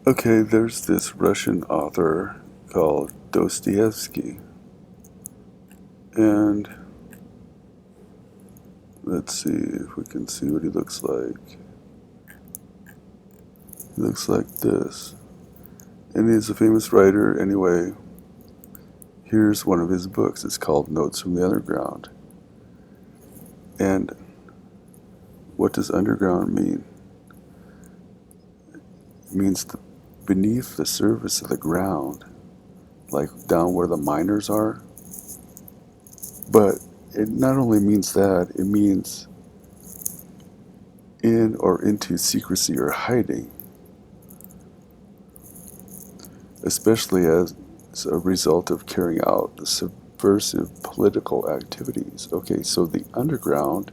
Okay, there's this Russian author called Dostoevsky, and let's see if we can see what he looks like. He looks like this. And he's a famous writer anyway. Here's one of his books. It's called Notes from the Underground. And what does underground mean? It means beneath the surface of the ground, like down where the miners are. But it not only means that, it means in or into secrecy or hiding, especially as a result of carrying out the subversive political activities. Okay, so the underground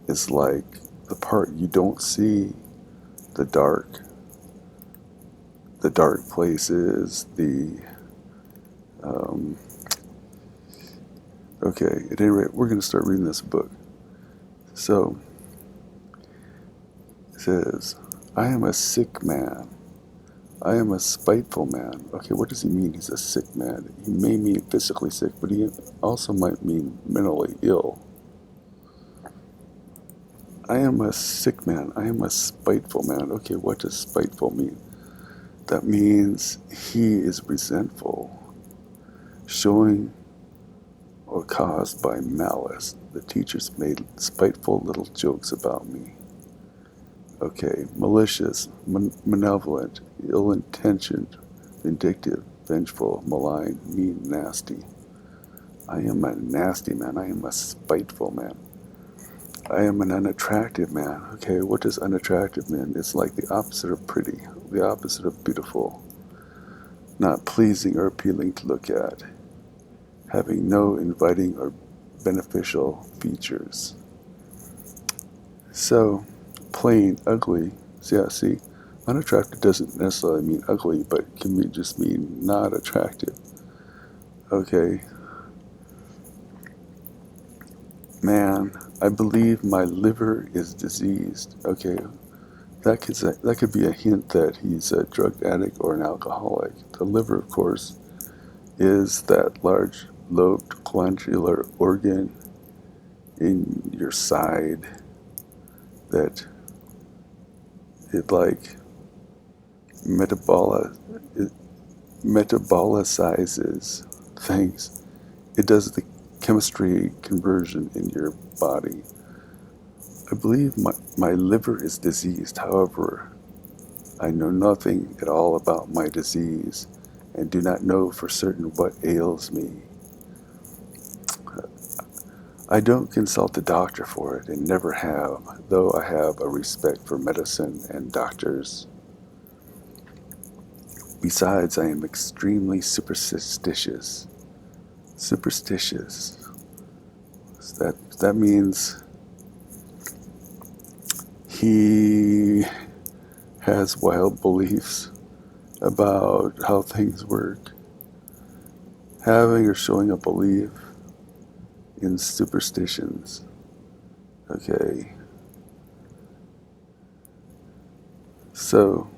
is like the part you don't see, the dark places, um, okay, at any rate, we're going to start reading this book. So, it says, I am a sick man. I am a spiteful man. Okay, what does he mean he's a sick man? He may mean physically sick, but he also might mean mentally ill. I am a sick man. I am a spiteful man. Okay, what does spiteful mean? That means he is resentful, showing or caused by malice. The teachers made spiteful little jokes about me. Okay, malicious, malevolent, ill-intentioned, vindictive, vengeful, malign, mean, nasty. I am a nasty man. I am a spiteful man. I am an unattractive man. Okay, what does unattractive mean? It's like the opposite of pretty, the opposite of beautiful, not pleasing or appealing to look at, having no inviting or beneficial features. So, plain, ugly, yeah, see, unattractive doesn't necessarily mean ugly, but can just mean not attractive. Okay, man, I believe my liver is diseased. Okay, that could be a hint that he's a drug addict or an alcoholic. The liver, of course, is that large lobed glandular organ in your side that it like it metabolizes things. It does the chemistry conversion in your body. I believe my liver is diseased. However, I know nothing at all about my disease and do not know for certain what ails me. I don't consult a doctor for it and never have, though I have a respect for medicine and doctors. Besides, I am extremely superstitious. Superstitious. That means he has wild beliefs about how things work. Having or showing a belief in superstitions. Okay. So,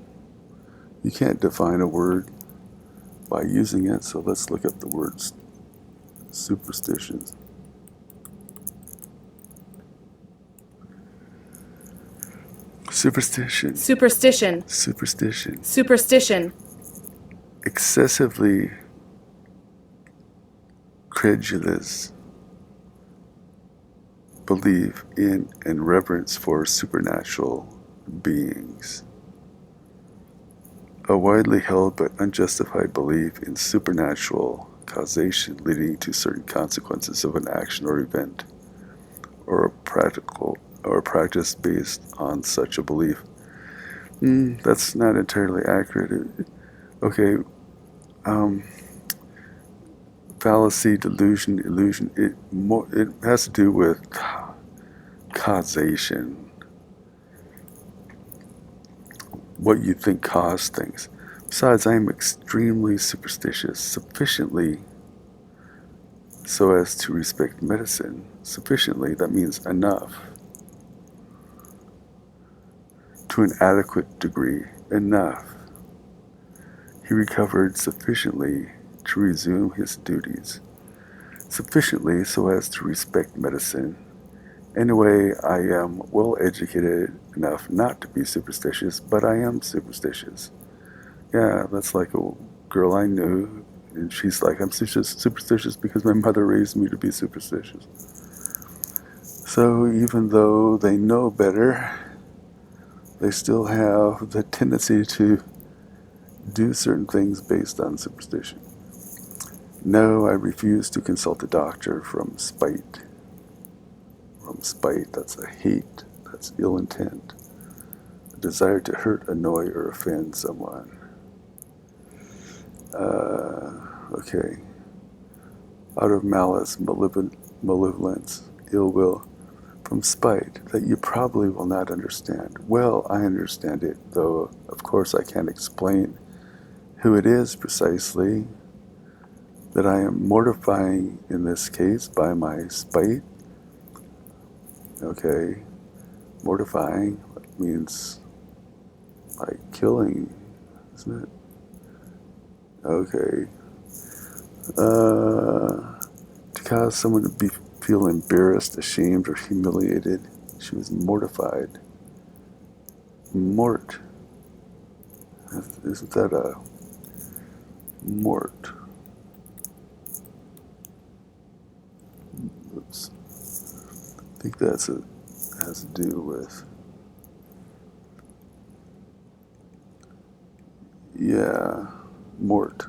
you can't define a word by using it, so let's look up the words superstitions. Superstition. Superstition. Superstition. Superstition. Excessively credulous belief in and reverence for supernatural beings. A widely held but unjustified belief in supernatural causation leading to certain consequences of an action or event, or a practice based on such a belief. That's not entirely accurate. Okay, um, fallacy, delusion, illusion. It has to do with causation. What you think caused things. Besides, I am extremely superstitious, sufficiently so as to respect medicine. Sufficiently, that means enough. To an adequate degree, enough. he recovered sufficiently to resume his duties, sufficiently so as to respect medicine. Anyway, I am well educated enough not to be superstitious, but I am superstitious. Yeah, that's like a girl I knew, and she's like, I'm superstitious because my mother raised me to be superstitious. So even though they know better, they still have the tendency to do certain things based on superstition. No, I refuse to consult a doctor from spite. From spite, that's a hate, that's ill intent, a desire to hurt, annoy, or offend someone. Okay. Out of malice, malevolence, ill will, from spite, that you probably will not understand. Well, I understand it, though of course I can't explain who it is precisely that I am mortifying in this case by my spite. Okay, mortifying means like killing, isn't it? Okay. To cause someone to feel embarrassed, ashamed, or humiliated. She was mortified. Mort. Isn't that a mort? Oops. I think has to do with, yeah, mort.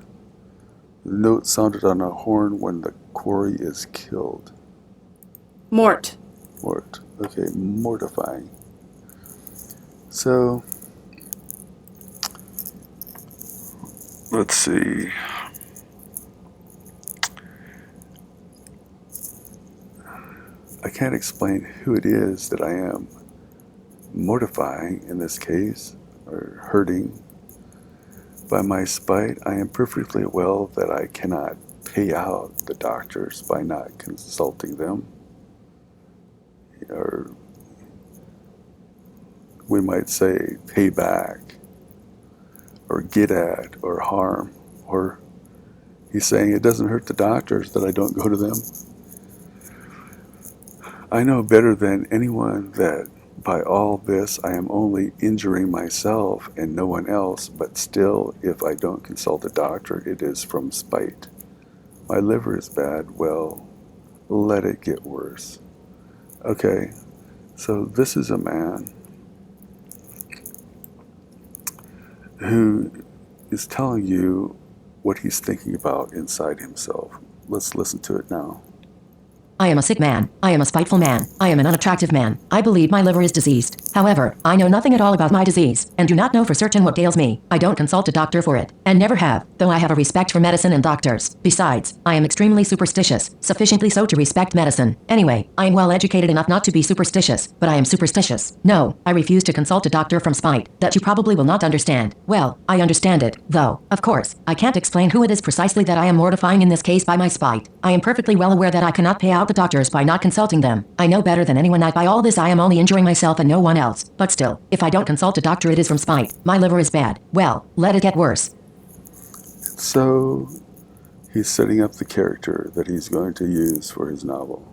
The note sounded on a horn when the quarry is killed. Mort. Mort. Okay, mortifying. So, let's see. I can't explain who it is that I am mortifying in this case, or hurting. By my spite, I am perfectly well that I cannot pay out the doctors by not consulting them. Or we might say pay back, or get at, or harm. Or he's saying it doesn't hurt the doctors that I don't go to them. I know better than anyone that by all this I am only injuring myself and no one else, but still, if I don't consult a doctor, it is from spite. My liver is bad, well, let it get worse. Okay, so this is a man who is telling you what he's thinking about inside himself. Let's listen to it now. I am a sick man. I am a spiteful man. I am an unattractive man. I believe my liver is diseased. However, I know nothing at all about my disease, and do not know for certain what ails me. I don't consult a doctor for it, and never have, though I have a respect for medicine and doctors. Besides, I am extremely superstitious, sufficiently so to respect medicine. Anyway, I am well educated enough not to be superstitious, but I am superstitious. No, I refuse to consult a doctor from spite. That you probably will not understand. Well, I understand it, though, of course, I can't explain who it is precisely that I am mortifying in this case by my spite. I am perfectly well aware that I cannot pay out the doctors by not consulting them. I know better than anyone that by all this I am only injuring myself and no one else. But still, if I don't consult a doctor, it is from spite. My liver is bad. Well, let it get worse. So, he's setting up the character that he's going to use for his novel.